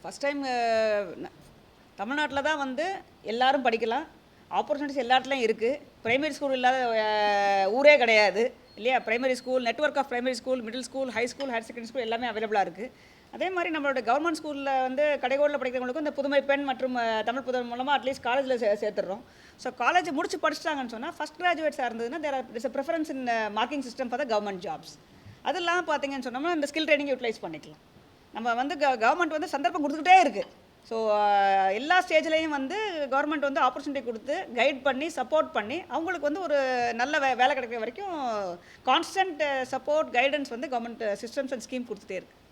First time தமிழ்நாட்டில் தான் வந்து எல்லாரும் படிக்கலாம், ஆப்பர்ச்சுனிட்டிஸ் எல்லா இடத்துலையும் இருக்குது. ப்ரைமரி ஸ்கூல் இல்லாத ஊரே கிடையாது இல்லையா? Primary school, network of primary school, middle school, high school, higher secondary school எல்லாமே அவைலபிளாக இருக்குது. அதே மாதிரி நம்மளோட கவர்மெண்ட் ஸ்கூலில் வந்து கடைகோடில் படிக்கிறவங்களுக்கும் இந்த புதுமை பெண் மற்றும் தமிழ் புதன் மூலமாக அட்லீஸ்ட் காலேஜில் சேர்த்துடுறோம். ஸோ காலேஜ் முடிச்சு படிச்சிட்டாங்கன்னு சொன்னால் ஃபஸ்ட் கிராஜுவேட்ஸாக இருந்ததுன்னா their preference in marking system for the government jobs. அது இல்லாமல் பார்த்தீங்கன்னு சொன்னோம்னா இந்த ஸ்கில் ட்ரைனிங் யூட்டிலைஸ் பண்ணிக்கலாம். நம்ம வந்து கவர்மெண்ட் வந்து சந்தர்ப்பம் கொடுத்துக்கிட்டே இருக்குது. ஸோ எல்லா ஸ்டேஜ்லேயும் வந்து கவர்மெண்ட் வந்து ஆப்பர்ச்சுனிட்டி கொடுத்து கைட் பண்ணி சப்போர்ட் பண்ணி அவங்களுக்கு வந்து ஒரு நல்ல வேலை கிடைக்கிற வரைக்கும் கான்ஸ்டன்ட் சப்போர்ட் கைடன்ஸ் வந்து கவர்மெண்ட் சிஸ்டம்ஸ் அண்ட் ஸ்கீம் கொடுத்துட்டே இருக்குது.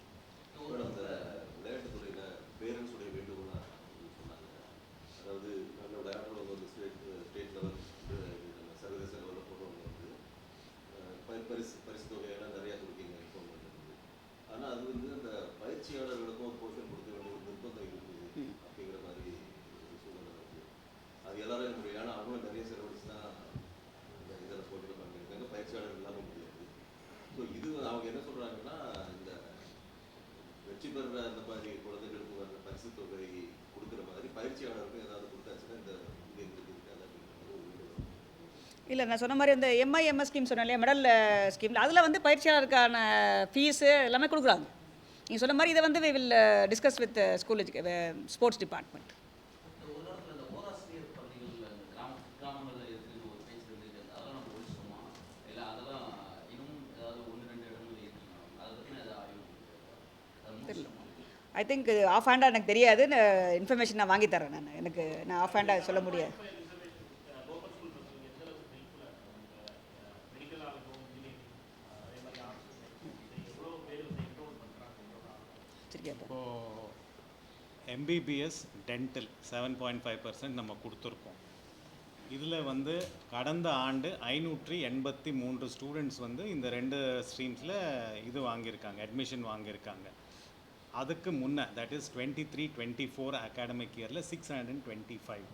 பரிசு தொகையெல்லாம் நிறையா கொடுக்கீங்க ஆனால் அது வந்து அந்த பயிற்சியாளர்களுக்கும் ஒரு போர்ஷன் கொடுக்க வேண்டிய ஒரு நிர்பந்தம் இருக்குது அப்படிங்கிற மாதிரி ஒரு சூழ்நிலை இருக்குது. அது எல்லாரும் முடியும், ஆனால் அவங்களும் நிறைய செலவழிச்சு தான் இந்த இதில் போட்டியில் பண்ணியிருக்காங்க, பயிற்சியாளர் இல்லாமல் முடியாது. ஸோ இது அவங்க என்ன சொல்கிறாங்கன்னா, இந்த வெற்றி பெறுற அந்த மாதிரி குழந்தைகளுக்கு வர பரிசு தொகை கொடுக்குற மாதிரி பயிற்சியாளருக்கும் ஏதாவது கொடுத்தாச்சுன்னா இந்த எங்களுக்கு இருக்காது அப்படிங்கிற மாதிரி ஒரு வீடு. இல்லை, நான் சொன்ன மாதிரி இந்த எம்ஐஎம்எஸ் ஸ்கீம் சொன்னேன் இல்லையா, மெடல் ஸ்கீமில் அதில் வந்து பயிற்சியாளருக்கான ஃபீஸு எல்லாமே கொடுக்குறாங்க. நீங்கள் சொன்ன மாதிரி இதை வந்து we will discuss with school sports department. I think ஆஃப் ஹேண்டாக எனக்கு தெரியாது, இன்ஃபர்மேஷன் நான் வாங்கி தரேன். நான் ஆஃப் ஹேண்டாக சொல்ல முடியாது. இப்போது எம்பிபிஎஸ் டென்டல் 7.5% நம்ம கொடுத்துருக்கோம். இதில் வந்து கடந்த ஆண்டு 583 ஸ்டூடெண்ட்ஸ் வந்து இந்த 2 ஸ்ட்ரீம்ஸில் இது வாங்கியிருக்காங்க, அட்மிஷன் வாங்கியிருக்காங்க. அதுக்கு முன்னே தட் இஸ் 23-24 அகாடமிக் இயரில் 625,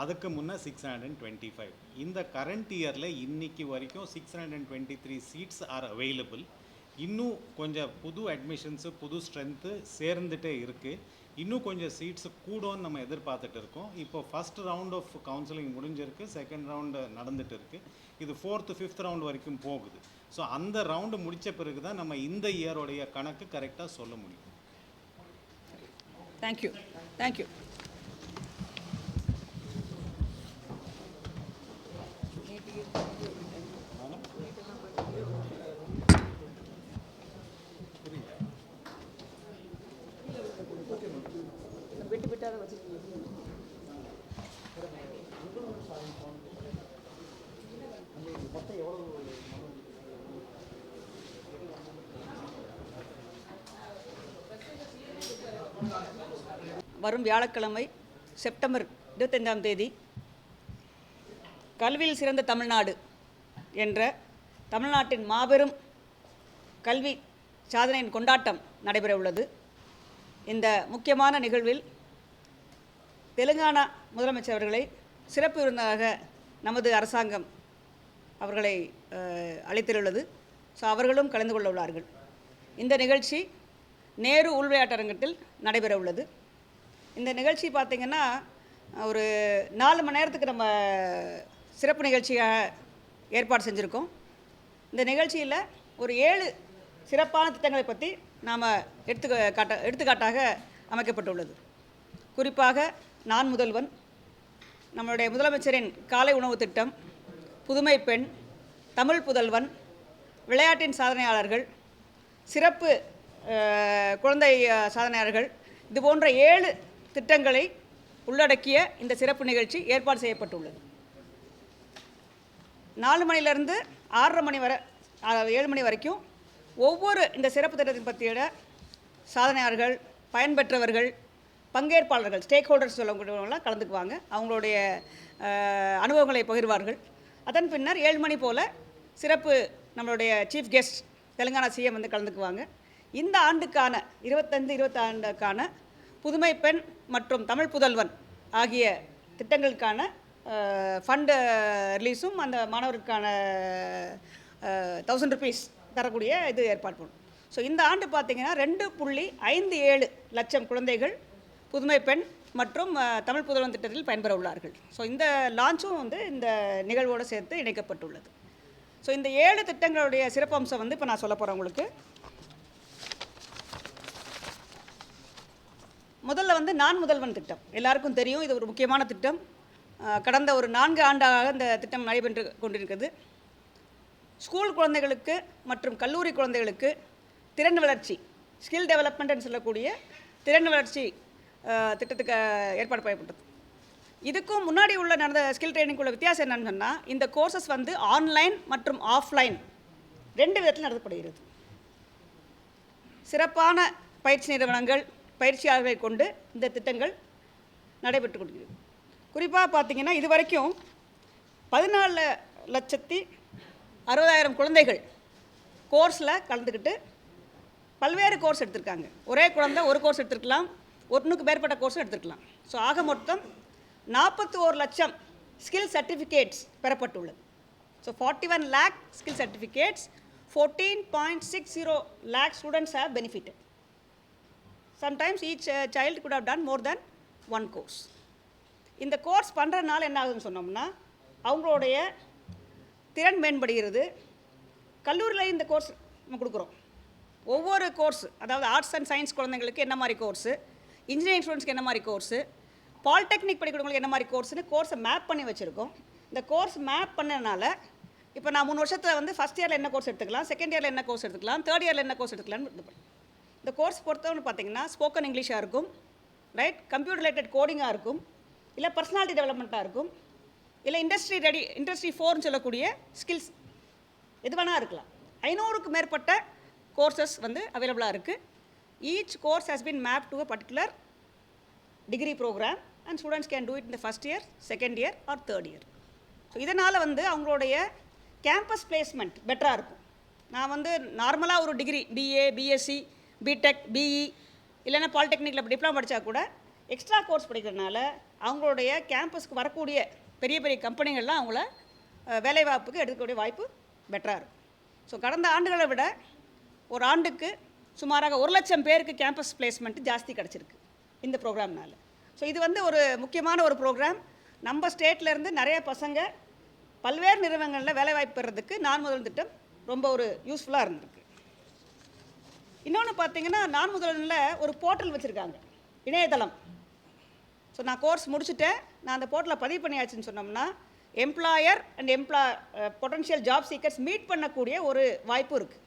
அதுக்கு முன்னே 625. இந்த கரண்ட் இயரில் இன்னைக்கு வரைக்கும் 623 சீட்ஸ் ஆர் அவைலபிள். இன்னும் கொஞ்சம் புது அட்மிஷன்ஸு புது ஸ்ட்ரென்த்து சேர்ந்துட்டே இருக்குது. இன்னும் கொஞ்சம் சீட்ஸு கூடன்னு நம்ம எதிர்பார்த்துட்டு இருக்கோம். இப்போ ஃபஸ்ட் ரவுண்ட் ஆஃப் கவுன்சிலிங் முடிஞ்சிருக்கு, செகண்ட் ரவுண்டு நடந்துகிட்டு இருக்குது. இது 4th 5th ரவுண்ட் வரைக்கும் போகுது. ஸோ அந்த ரவுண்டு முடித்த பிறகு தான் நம்ம இந்த இயரோடைய கணக்கு கரெக்டாக சொல்ல முடியும். Thank you thank you. வரும் வியாழக்கிழமை செப்டம்பர் 25ஆம் தேதி கல்வியில் சிறந்த தமிழ்நாடு என்ற தமிழ்நாட்டின் மாபெரும் கல்வி சாதனையின் கொண்டாட்டம் நடைபெற உள்ளது. இந்த முக்கியமான நிகழ்வில் தெலுங்கானா முதலமைச்சர் அவர்களை சிறப்பு விருந்தாக நமது அரசாங்கம் அவர்களை அழைத்துள்ளது. ஸோ அவர்களும் கலந்து கொள்ள உள்ளார்கள். இந்த நிகழ்ச்சி நேரு உள்விளையாட்டரங்கத்தில் நடைபெற உள்ளது. இந்த நிகழ்ச்சி பார்த்திங்கன்னா ஒரு 4 மணி நேரத்துக்கு நம்ம சிறப்பு நிகழ்ச்சியாக ஏற்பாடு செஞ்சுருக்கோம். இந்த நிகழ்ச்சியில் ஒரு 7 சிறப்பான திட்டங்களை பற்றி நாம் எடுத்துக்காட்டாக அமைக்கப்பட்டுள்ளது. குறிப்பாக நான் முதல்வன், நம்மளுடைய முதலமைச்சரின் காலை உணவு திட்டம், புதுமை பெண், தமிழ் புதல்வன், விளையாட்டின் சாதனையாளர்கள், சிறப்பு குழந்தை சாதனையாளர்கள், இது போன்ற 7 திட்டங்களை உள்ளடக்கிய இந்த சிறப்பு நிகழ்ச்சி ஏற்பாடு செய்யப்பட்டுள்ளது. 4 மணிலேருந்து 6:30 மணி வரை 7 மணி வரைக்கும் ஒவ்வொரு இந்த சிறப்பு திட்டத்தின் பற்றிய சாதனையாளர்கள், பயன்பெற்றவர்கள், பங்கேற்பாளர்கள், ஸ்டேக் ஹோல்டர்ஸ் சொல்லக்கூடியவங்களாம் கலந்துக்குவாங்க. அவங்களுடைய அனுபவங்களை பகிர்வார்கள். அதன் பின்னர் 7 மணி போல் சிறப்பு நம்மளுடைய சீஃப் கெஸ்ட் தெலுங்கானா சிஎம் வந்து கலந்துக்குவாங்க. இந்த ஆண்டுக்கான 25-26 ஆண்டுக்கான புதுமை பெண் மற்றும் தமிழ் புதல்வன் ஆகிய திட்டங்களுக்கான ஃபண்டு ரிலீஸும் அந்த மாணவருக்கான 1000 rupees தரக்கூடிய இது ஏற்பாடு பண்ணும். ஸோ இந்த ஆண்டு பார்த்திங்கன்னா 2.57 லட்சம் குழந்தைகள் புதுமை பெண் மற்றும் தமிழ் புதல்வன் திட்டத்தில் பயன்பெற உள்ளார்கள். ஸோ இந்த லான்ச்சும் வந்து இந்த நிகழ்வோடு சேர்த்து இணைக்கப்பட்டுள்ளது. ஸோ இந்த 7 திட்டங்களுடைய சிறப்பம்சம் வந்து இப்போ நான் சொல்ல போகிறேன் உங்களுக்கு. முதல்ல வந்து நான் முதல்வன் திட்டம் எல்லாருக்கும் தெரியும். இது ஒரு முக்கியமான திட்டம். கடந்த ஒரு 4 ஆண்டாக இந்த திட்டம் நடைபெற்று கொண்டிருக்கிறது. ஸ்கூல் குழந்தைகளுக்கு மற்றும் கல்லூரி குழந்தைகளுக்கு திறன் வளர்ச்சி, ஸ்கில் டெவலப்மெண்ட்னு சொல்லக்கூடிய திறன் வளர்ச்சி திட்டத்துக்கு ஏற்பாடு செய்யப்பட்டது. இதுக்கும் முன்னாடி உள்ள நடந்த ஸ்கில் ட்ரைனிங் உள்ள வித்தியாசம் என்னன்னு சொன்னால், இந்த கோர்சஸ் வந்து ஆன்லைன் மற்றும் ஆஃப்லைன் 2 விதத்தில் நடத்தப்படுகிறது. சிறப்பான பயிற்சி நிறுவனங்கள், பயிற்சியாளர்களை கொண்டு இந்த திட்டங்கள் நடைபெற்று கொண்டிருக்கிறது. குறிப்பாக பார்த்திங்கன்னா இது வரைக்கும் 14,60,000 குழந்தைகள் கோர்ஸில் கலந்துக்கிட்டு பல்வேறு கோர்ஸ் எடுத்திருக்காங்க. ஒரே குழந்தை ஒரு கோர்ஸ் எடுத்துருக்கலாம், ஒன்றுக்கு மேற்பட்ட கோர்ஸும் எடுத்துருக்கலாம். ஸோ ஆக மொத்தம் 41 லட்சம் ஸ்கில் சர்டிஃபிகேட்ஸ் பெறப்பட்டுள்ளது. So 41 lakh skill certificates, 14.60 lakh students have benefited. Sometimes each child could have done more than one course. இந்த கோர்ஸ் பண்ணுறதுனால என்ன ஆகுதுன்னு சொன்னோம்னா, அவங்களுடைய திறன் மேம்படுகிறது. கல்லூரியில் இந்த கோர்ஸ் நம்ம கொடுக்குறோம். ஒவ்வொரு கோர்ஸ், அதாவது ஆர்ட்ஸ் அண்ட் சயின்ஸ் குழந்தைங்களுக்கு என்ன மாதிரி கோர்ஸு, இன்ஜினியரிங் ஸ்டூடெண்ட்ஸ்க்கு என்ன மாதிரி கோர்ஸு, பாலிடெக்னிக் படிக்கிறவங்களுக்கு என்ன மாதிரி கோர்ஸ்னு கோர்ஸை மேப் பண்ணி வச்சுருக்கோம். இந்த கோர்ஸ் மேப் பண்ணனால இப்போ நான் 3 வருஷத்தில் வந்து ஃபஸ்ட் இயரில் என்ன கோர்ஸ் எடுத்துக்கலாம், செகண்ட் இயரில் என்ன கோர்ஸ் எடுத்துக்கலாம், தேர்ட் இயரில் என்ன கோர்ஸ் எடுத்துக்கலாம்னு இந்த கோர்ஸ் பொறுத்தவரை பார்த்திங்கன்னா ஸ்போக்கன் இங்கிலீஷாக இருக்கும், ரைட், கம்ப்யூட்டர் ரிலேட்டட் கோடிங்காக இருக்கும், இல்லை பர்சனாலிட்டி டெவலப்மெண்ட்டாக இருக்கும், இல்லை இண்டஸ்ட்ரி 4ன்னு சொல்லக்கூடிய ஸ்கில்ஸ் எது வேணால் இருக்கலாம். 500க்கு மேற்பட்ட கோர்சஸ் வந்து அவைலபிளாக இருக்குது. Each course has been map to a particular degree program and students can do it இந்த first year, second year or third year. So இதனால் வந்து அவங்களுடைய கேம்பஸ் பிளேஸ்மெண்ட் பெட்டராக இருக்கும். நான் வந்து நார்மலாக ஒரு degree BA, BSc, BTech, BE இல்லைன்னா பாலிடெக்னிக்கில் டிப்ளமா படித்தா கூட எக்ஸ்ட்ரா கோர்ஸ் படிக்கிறதுனால அவங்களுடைய கேம்பஸ்க்கு வரக்கூடிய பெரிய பெரிய கம்பெனிகள்லாம் அவங்கள வேலைவாய்ப்புக்கு எடுக்கக்கூடிய வாய்ப்பு பெட்டராக இருக்கும். ஸோ கடந்த ஆண்டுகளை விட ஒரு ஆண்டுக்கு சுமாராக 1 லட்சம் பேருக்கு கேம்பஸ் பிளேஸ்மெண்ட்டு ஜாஸ்தி கிடச்சிருக்கு இந்த ப்ரோக்ராம்னால. ஸோ இது வந்து ஒரு முக்கியமான ஒரு ப்ரோக்ராம். நம்ம ஸ்டேட்லேருந்து நிறைய பசங்க பல்வேறு நிறுவனங்களில் வேலைவாய்ப்பு பெறதுக்கு நான் முதல்வன் திட்டம் ரொம்ப ஒரு யூஸ்ஃபுல்லாக இருந்திருக்கு. இன்னொன்று பார்த்திங்கன்னா, நான் முதல்வனில் ஒரு போர்ட்டல் வச்சுருக்காங்க, இணையதளம். ஸோ நான் கோர்ஸ் முடிச்சுட்டேன், நான் அந்த போர்ட்டலில் பதிவு பண்ணியாச்சுன்னு சொன்னோம்னா employer and potential job seekers meet பண்ணக்கூடிய ஒரு வாய்ப்பு இருக்குது.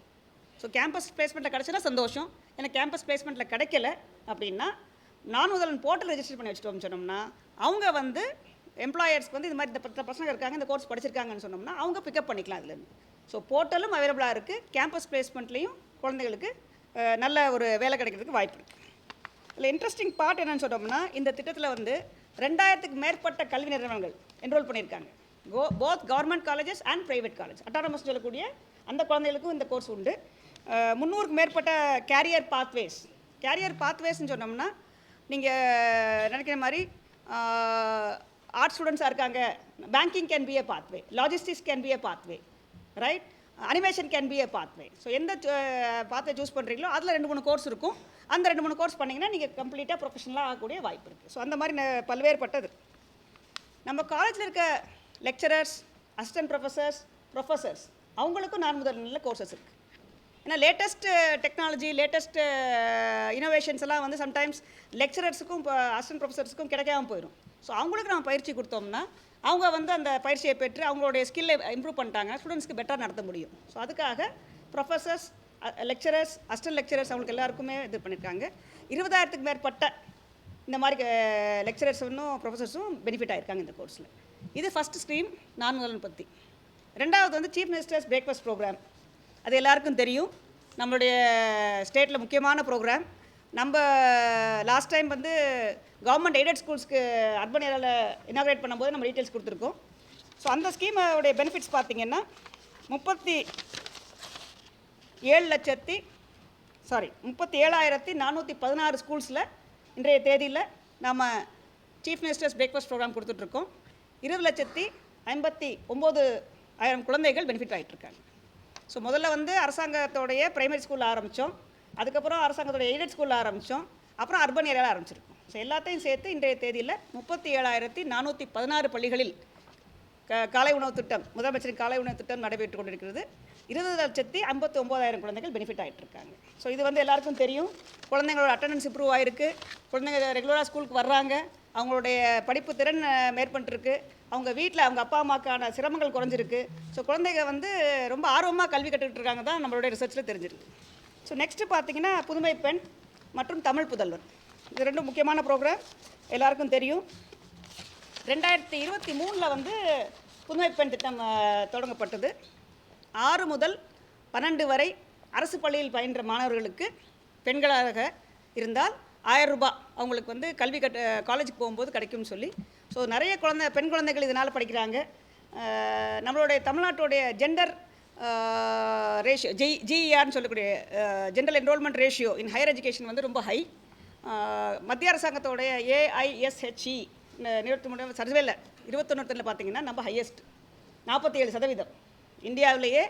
ஸோ கேம்பஸ் பிளேஸ்மெண்ட்டில் கிடச்சினா சந்தோஷம். எனக்கு கேம்பஸ் பிளேஸ்மெண்ட்டில் கிடைக்கல அப்படின்னா நான் முதல்வன் போர்ட்டல் ரெஜிஸ்டர் பண்ணி வச்சுட்டோம்னு சொன்னோம்னா அவங்க வந்து எம்ப்ளாயர்ஸ்க்கு வந்து இந்த மாதிரி இந்த 10 பசங்க இருக்காங்க, இந்த கோர்ஸ் படிச்சிருக்காங்கன்னு சொன்னோம்னா அவங்க பிக்கப் பண்ணிக்கலாம் அதுலேருந்து. ஸோ போர்ட்டலும் அவைலபிளாக இருக்குது. கேம்பஸ் பிளேஸ்மெண்ட்லேயும் குழந்தைகளுக்கு நல்ல ஒரு வேலை கிடைக்கிறதுக்கு வாய்ப்பு இருக்குது. இதில் இன்ட்ரெஸ்டிங் பார்ட் என்னென்னு சொன்னோம்னா, இந்த திட்டத்தில் வந்து 2000க்கு மேற்பட்ட கல்வி நிறுவனங்கள் என்ரோல் பண்ணியிருக்காங்க. Both government colleges and private college, autonomous சொல்லக்கூடிய அந்த குழந்தைகளுக்கும் இந்த கோர்ஸ் உண்டு. 300க்கு மேற்பட்ட கேரியர் பாத்வேஸ்ன்னு சொன்னோம்னா, நீங்கள் நினைக்கிற மாதிரி ஆர்ட்ஸ் ஸ்டூடெண்ட்ஸாக இருக்காங்க, banking can be a pathway, logistics can be a pathway, right, animation can be a pathway. So எந்த பாத்வே சூஸ் பண்ணுறீங்களோ அதில் 2-3 கோர்ஸ் இருக்கும். அந்த 2-3 கோர்ஸ் பண்ணிங்கன்னா நீங்கள் கம்ப்ளீட்டாக ப்ரொஃபஷனலாக ஆகக்கூடிய வாய்ப்பு இருக்குது. ஸோ அந்த மாதிரி பல்வேறுபட்டது. நம்ம காலேஜில் இருக்க லெக்சரர்ஸ், அசிஸ்டன்ட் ப்ரொஃபஸர்ஸ் அவங்களுக்கும் நான் முதல்வனில் கோர்சஸ் இருக்குது. ஏன்னா லேட்டஸ்ட் டெக்னாலஜி, லேட்டஸ்ட் இனோவேஷன்ஸ் எல்லாம் வந்து சம்டைம்ஸ் லெக்சரர்ஸுக்கும் இப்போ அசிஸ்டன்ட் ப்ரொஃபஸர்ஸுக்கும் கிடைக்காம போயிடும். ஸோ அவங்களுக்கு நம்ம பயிற்சி கொடுத்தோம்னா அவங்க வந்து அந்த பயிற்சியை பெற்று அவங்களுடைய ஸ்கில்லை இம்ப்ரூவ் பண்ணிட்டாங்க, ஸ்டூடெண்ட்ஸ்க்கு பெட்டராக நடத்த முடியும். ஸோ அதுக்காக ப்ரொஃபஸர்ஸ், லெக்சரர்ஸ், அசிஸ்டன்ட் லெக்சரர்ஸ் அவங்களுக்கு எல்லாருக்குமே இது பண்ணியிருக்காங்க. 20,000க்கு மேற்பட்ட இந்த மாதிரி லெக்சரர்ஸும் ப்ரொஃபஸர்ஸும் பெனிஃபிட் ஆகிருக்காங்க இந்த கோர்ஸில். இது ஃபஸ்ட் ஸ்ட்ரீம் நான் முதல்வன் பற்றி. ரெண்டாவது வந்து சீஃப் மினிஸ்டர்ஸ் பிரேக்ஃபாஸ்ட் ப்ரோக்ராம். அது எல்லாருக்கும் தெரியும், நம்மளுடைய ஸ்டேட்டில் முக்கியமான ப்ரோக்ராம். நம்ம லாஸ்ட் டைம் வந்து கவர்மெண்ட் எய்டட் ஸ்கூல்ஸ்க்கு அர்பன் ஏரியாவில் இனாக்ரேட் பண்ணும்போது நம்ம டீட்டெயில்ஸ் கொடுத்துருக்கோம். ஸோ அந்த ஸ்கீமோடைய பெனிஃபிட்ஸ் பார்த்திங்கன்னா 37,416 ஸ்கூல்ஸில் இன்றைய தேதியில் நம்ம சீஃப் மினிஸ்டர்ஸ் பிரேக்ஃபாஸ்ட் ப்ரோக்ராம் கொடுத்துட்ருக்கோம். 20,59,000 குழந்தைகள் பெனிஃபிட் ஆகிட்டுருக்காங்க. ஸோ முதல்ல வந்து அரசாங்கத்தோடைய பிரைமரி ஸ்கூலில் ஆரம்பித்தோம், அதுக்கப்புறம் அரசாங்கத்தோடைய எய்டட் ஸ்கூலில் ஆரம்பித்தோம், அப்புறம் அர்பன் ஏரியாவில் ஆரம்பிச்சிருக்கோம். ஸோ எல்லாத்தையும் சேர்த்து இன்றைய தேதியில் 37,416 பள்ளிகளில் காலை உணவு திட்டம், முதலமைச்சரின் காலை உணவு திட்டம் நடைபெற்று கொண்டிருக்கிறது. 20,59,000 குழந்தைகள் பெனிஃபிட் ஆகிட்டு இருக்காங்க. ஸோ இது வந்து எல்லாருக்கும் தெரியும். குழந்தைங்களோட அட்டண்டன்ஸ் இம்ப்ரூவ் ஆகிருக்கு, குழந்தைங்க ரெகுலராக ஸ்கூலுக்கு வர்றாங்க, அவங்களுடைய படிப்பு திறன் மேற்பட்டுருக்கு, அவங்க வீட்டில் அவங்க அப்பா அம்மாக்கான சிரமங்கள் குறைஞ்சிருக்கு. ஸோ குழந்தைங்க வந்து ரொம்ப ஆர்வமாக கல்வி கற்றுக்கிட்டு இருக்காங்க தான் நம்மளுடைய ரிசர்ச்சில் தெரிஞ்சிருக்கு. ஸோ நெக்ஸ்ட்டு பார்த்தீங்கன்னா புதுமை பெண் மற்றும் தமிழ் புதல்வன், இது ரெண்டும் முக்கியமான ப்ரோக்ராம், எல்லாருக்கும் தெரியும். 2023 வந்து புதுமை பெண் திட்டம் தொடங்கப்பட்டது. 6 முதல் 12 வரை அரசு பள்ளியில் பயின்ற மாணவர்களுக்கு பெண்களாக இருந்தால் 1000 ரூபாய் அவங்களுக்கு வந்து கல்வி காலேஜுக்கு போகும்போது கிடைக்கும்னு சொல்லி, ஸோ நிறைய பெண் குழந்தைகள் இதனால் படிக்கிறாங்க. நம்மளுடைய தமிழ்நாட்டுடைய ஜெண்டர் ரேஷியோ ஜிஇஆர்னு சொல்லக்கூடிய gender enrolment ratio in higher education வந்து ரொம்ப ஹை. மத்திய அரசாங்கத்தோடைய AISHE 23 சர்வேல 21 பார்த்தீங்கன்னா நம்ம ஹையஸ்ட் 47%. இந்தியாவிலேயே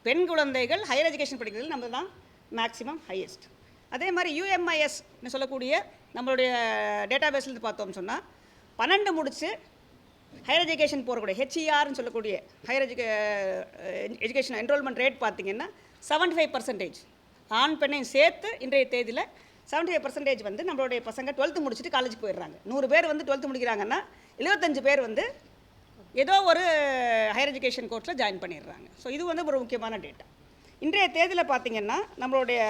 பெண் குழந்தைகள் ஹையர் எஜுகேஷன் படிக்கிறது நம்ம தான் மேக்ஸிமம் ஹையஸ்ட். அதே மாதிரி UMISன்னு சொல்லக்கூடிய நம்மளுடைய டேட்டா பேஸ்லேருந்து பார்த்தோம்னு சொன்னால் 12 முடித்து ஹையர் எஜுகேஷன் போகக்கூடிய HERன்னு சொல்லக்கூடிய ஹையர் எஜுகேஷன் என்ரோல்மெண்ட் ரேட் பார்த்திங்கன்னா 75%. ஆண் பெண்ணையும் சேர்த்து இன்றைய தேதியில் 75% வந்து நம்மளுடைய பசங்க 12th முடிச்சுட்டு காலேஜுக்கு போயிடுறாங்க. 100 பேர் வந்து 12th முடிக்கிறாங்கன்னா 75 பேர் வந்து ஏதோ ஒரு ஹையர் எஜுகேஷன் கோர்ஸில் ஜாயின் பண்ணிடுறாங்க. ஸோ இது வந்து ஒரு முக்கியமான டேட்டா. இன்றைய தேதியில் பார்த்திங்கன்னா நம்மளுடைய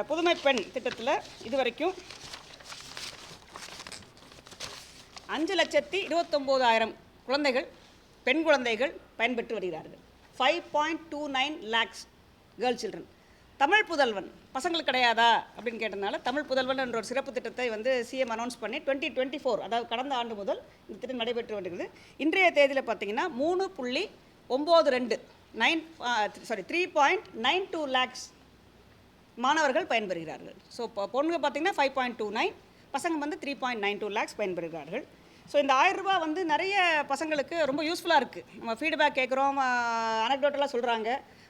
புதுமை பெண் திட்டத்தில் இது வரைக்கும் 5,29,000 குழந்தைகள், பெண் குழந்தைகள் பயன்பெற்று வருகிறார்கள். 5.29 lakhs கேர்ள் சில்ட்ரன். தமிழ் புதல்வன் பசங்களுக்கு கிடையாதா அப்படின்னு கேட்டதுனால தமிழ் புதல்வன் என்ற ஒரு சிறப்பு திட்டத்தை வந்து CM அனௌன்ஸ் பண்ணி 2024, அதாவது கடந்த ஆண்டு முதல் இந்த திட்டம் நடைபெற்று வருகிறது. இன்றைய தேதியில் பார்த்தீங்கன்னா 3.92 lakhs மாணவர்கள் பயன்பெறுகிறார்கள். ஸோ பொண்ணுங்க பார்த்தீங்கன்னா 5.29, பசங்க வந்து 3.92 lakhs பயன்பெறுகிறார்கள். ஸோ இந்த 1000 ரூபாய் வந்து நிறைய பசங்களுக்கு ரொம்ப யூஸ்ஃபுல்லாக இருக்குது. நம்ம ஃபீட்பேக் கேட்குறோம், அனக்டோட்டலாக சொல்கிறாங்க.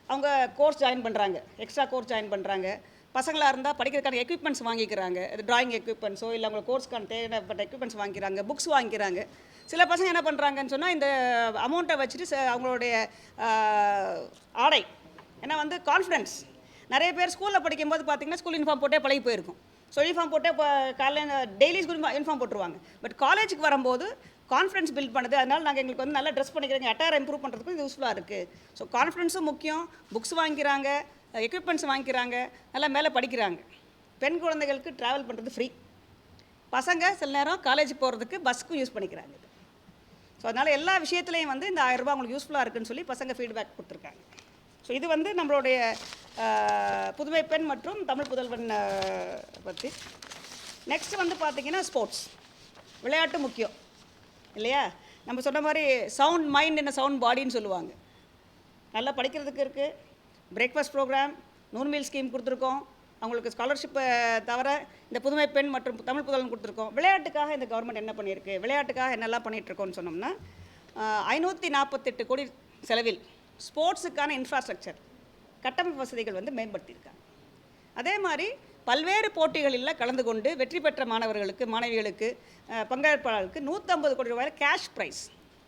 அவங்க கோர்ஸ் ஜாயின் பண்ணுறாங்க, எக்ஸ்ட்ரா கோர்ஸ் ஜாயின் பண்ணுறாங்க. பசங்களாக இருந்தால் படிக்கிறதுக்கான எக்யூப்மெண்ட்ஸ் வாங்கிக்கிறாங்க, இது ட்ராயிங் எக்யூப்மெண்ட்ஸோ இல்லை அவங்க கோர்ஸ்க்கான தேவைப்பட்ட எக்யூப்மெண்ட்ஸ் வாங்கிக்கிறாங்க, புக்ஸ் வாங்கிக்கிறாங்க. சில பசங்க என்ன பண்ணுறாங்கன்னு சொன்னால் இந்த அமௌண்ட்டை வச்சுட்டு அவங்களுடைய ஆடை, ஏன்னா வந்து கான்ஃபிடென்ஸ், நிறைய பேர் ஸ்கூலில் படிக்கும்போது பார்த்திங்கன்னா ஸ்கூல் யூனிஃபார்ம் போட்டே பழகி போயிருக்கும். ஸோ யூனிஃபார்ம் போட்டே இப்போ காலையில் டெய்லி ஸ்கூல் யூனிஃபார்ம் போட்டுருவாங்க. பட் காலேஜுக்கு வரும்போது கான்ஃபிடன்ஸ் பில்ட் பண்ணுது. அதனால் நாங்கள் எங்களுக்கு வந்து நல்லா ட்ரெஸ் பண்ணிக்கிறோங்க, அட்டார் இம்ப்ரூவ் பண்ணுறதுக்கு இது யூஸ்ஃபுல்லாக இருக்குது. ஸோ கான்ஃபிடன்ஸும் முக்கியம், புக்ஸ் வாங்கிக்கிறாங்க, எக்யூப்மெண்ட்ஸ் வாங்கிக்கிறாங்க, நல்லா மேலே படிக்கிறாங்க. பெண் குழந்தைகளுக்கு ட்ராவல் பண்ணுறது ஃப்ரீ, பசங்க சில நேரம் காலேஜ் போகிறதுக்கு பஸ்ஸுக்கும் யூஸ் பண்ணிக்கிறாங்க. ஸோ அதனால் எல்லா விஷயத்துலையும் வந்து இந்த 1000 ரூபாய் அவங்களுக்கு யூஸ்ஃபுல்லாக இருக்குதுன்னு சொல்லி பசங்க ஃபீட்பேக் கொடுத்துருக்காங்க. ஸோ இது வந்து நம்மளுடைய புதுமை பெண் மற்றும் தமிழ் புதல்வன் பற்றி. நெக்ஸ்ட் வந்து பார்த்திங்கன்னா ஸ்போர்ட்ஸ், விளையாட்டு முக்கியம் இல்லையா? நம்ம சொன்ன மாதிரி சவுண்ட் மைண்ட் என்ன சவுண்ட் பாடின்னு சொல்லுவாங்க. நல்லா படிக்கிறதுக்கு இருக்குது, பிரேக்ஃபாஸ்ட் ப்ரோக்ராம், 100 மீல் ஸ்கீம் கொடுத்துருக்கோம், அவங்களுக்கு ஸ்காலர்ஷிப்பை தவிர இந்த புதுமை பெண் மற்றும் தமிழ் புதல்வன் கொடுத்துருக்கோம். விளையாட்டுக்காக இந்த கவர்மெண்ட் என்ன பண்ணியிருக்கு, விளையாட்டுக்காக என்னெல்லாம் பண்ணிகிட்ருக்கோன்னு சொன்னோம்னா 548 கோடி செலவில் ஸ்போர்ட்ஸுக்கான இன்ஃப்ராஸ்ட்ரக்சர் கட்டமைப்பு வசதிகள் வந்து மேம்படுத்தியிருக்காங்க. அதே மாதிரி பல்வேறு போட்டிகளில் கலந்து கொண்டு வெற்றி பெற்ற மாணவர்களுக்கு, மாணவிகளுக்கு, பங்கேற்பாளர்களுக்கு 150 கோடி ரூபாயில் கேஷ் ப்ரைஸ்